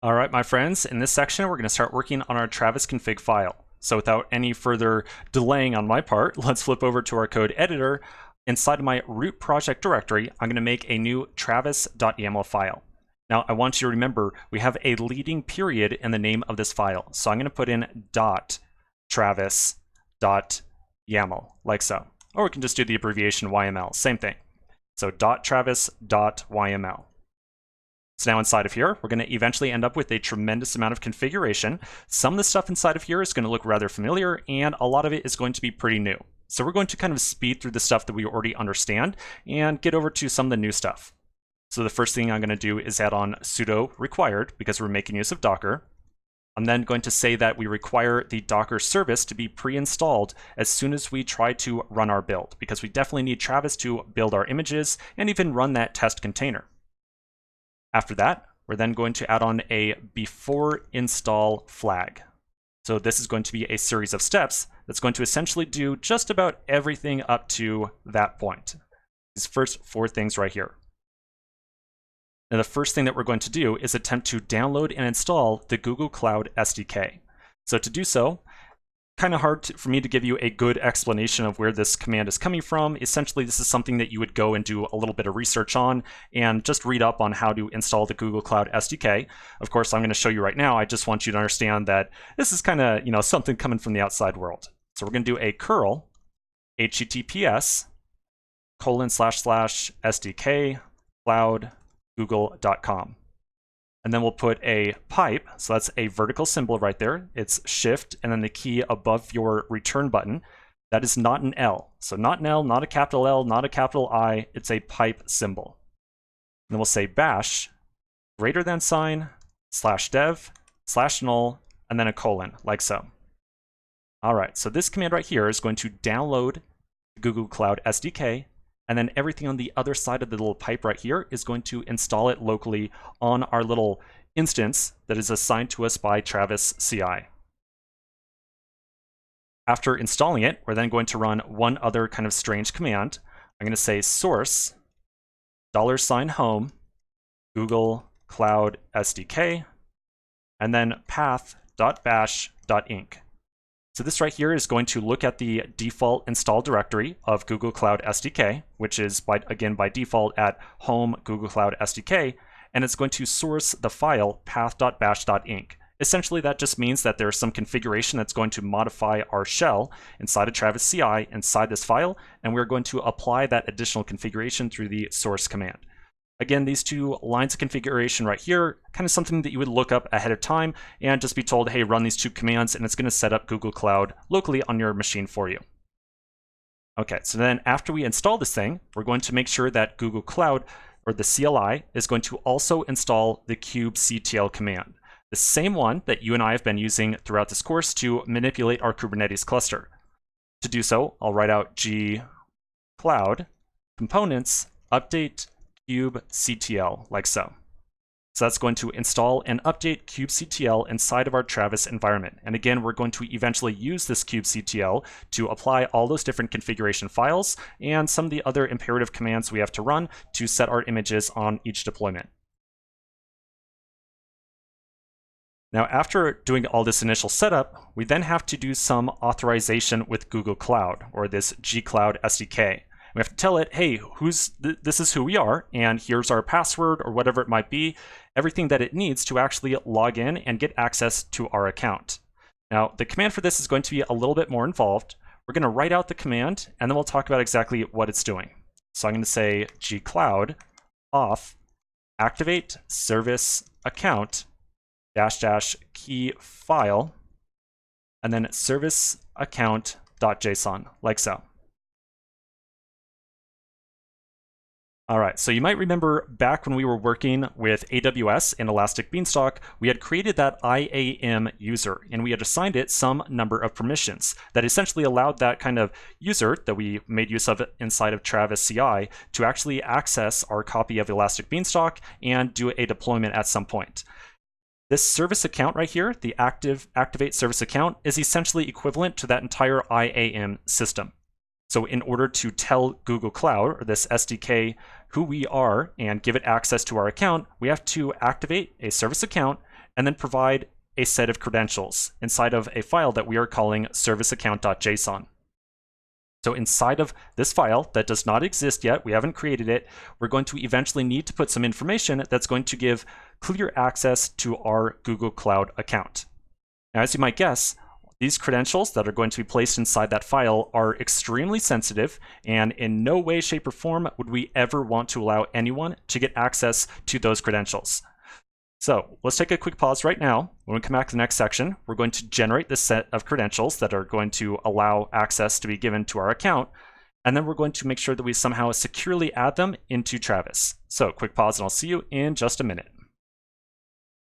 All right, my friends, in this section, we're going to start working on our Travis config file. So without any further delaying on my part, let's flip over to our code editor. Inside of my root project directory, I'm going to make a new travis.yaml file. Now, I want you to remember we have a leading period in the name of this file. So I'm going to put in .travis.yaml, like so. Or we can just do the abbreviation YML, same thing. So .travis.yml. So now inside of here, we're going to eventually end up with a tremendous amount of configuration. Some of the stuff inside of here is going to look rather familiar, and a lot of it is going to be pretty new. So we're going to kind of speed through the stuff that we already understand and get over to some of the new stuff. So the first thing I'm going to do is add on sudo required because we're making use of Docker. I'm then going to say that we require the Docker service to be pre-installed as soon as we try to run our build, because we definitely need Travis to build our images and even run that test container. After that, we're then going to add on a before install flag. So this is going to be a series of steps that's going to essentially do just about everything up to that point. These first four things right here. Now the first thing that we're going to do is attempt to download and install the Google Cloud SDK. So to do so, kind of hard for me to give you a good explanation of where this command is coming from. Essentially, this is something that you would go and do a little bit of research on and just read up on how to install the Google Cloud SDK. Of course, I'm going to show you right now. I just want you to understand that this is kind of, something coming from the outside world. So we're going to do a curl https://sdk cloud.google.com. And then we'll put a pipe, so that's a vertical symbol right there. It's shift and then the key above your return button. That is not an L. So not an L, not a capital L, not a capital I, it's a pipe symbol. And then we'll say bash >sign /dev/null and then a colon, like so. All right, so this command right here is going to download the Google Cloud SDK, and then everything on the other side of the little pipe right here is going to install it locally on our little instance that is assigned to us by Travis CI. After installing it, we're then going to run one other kind of strange command. I'm going to say source $home Google Cloud SDK, and then path.bash.inc. So this right here is going to look at the default install directory of Google Cloud SDK, which is, again, by default at home Google Cloud SDK, and it's going to source the file path.bash.inc. Essentially, that just means that there's some configuration that's going to modify our shell inside of Travis CI inside this file, and we're going to apply that additional configuration through the source command. Again, these two lines of configuration right here, kind of something that you would look up ahead of time and just be told, hey, run these two commands, and it's going to set up Google Cloud locally on your machine for you. Okay, so then after we install this thing, we're going to make sure that Google Cloud, or the CLI, is going to also install the kubectl command, the same one that you and I have been using throughout this course to manipulate our Kubernetes cluster. To do so, I'll write out g-cloud components update kubectl, like so. So that's going to install and update kubectl inside of our Travis environment. And again, we're going to eventually use this kubectl to apply all those different configuration files and some of the other imperative commands we have to run to set our images on each deployment. Now, after doing all this initial setup, we then have to do some authorization with Google Cloud, or this gcloud SDK. We have to tell it, hey, this is who we are, and here's our password or whatever it might be, everything that it needs to actually log in and get access to our account. Now, the command for this is going to be a little bit more involved. We're going to write out the command, and then we'll talk about exactly what it's doing. So I'm going to say gcloud auth activate service account -- key file, and then service account.json, like so. All right, so you might remember back when we were working with AWS and Elastic Beanstalk, we had created that IAM user, and we had assigned it some number of permissions that essentially allowed that kind of user that we made use of inside of Travis CI to actually access our copy of Elastic Beanstalk and do a deployment at some point. This service account right here, the activate service account, is essentially equivalent to that entire IAM system. So in order to tell Google Cloud, or this SDK, who we are and give it access to our account, we have to activate a service account and then provide a set of credentials inside of a file that we are calling serviceaccount.json. So inside of this file that does not exist yet, we haven't created it, we're going to eventually need to put some information that's going to give clear access to our Google Cloud account. Now, as you might guess, these credentials that are going to be placed inside that file are extremely sensitive, and in no way, shape, or form would we ever want to allow anyone to get access to those credentials. So let's take a quick pause right now. When we come back to the next section, we're going to generate this set of credentials that are going to allow access to be given to our account, and then we're going to make sure that we somehow securely add them into Travis. So quick pause, and I'll see you in just a minute.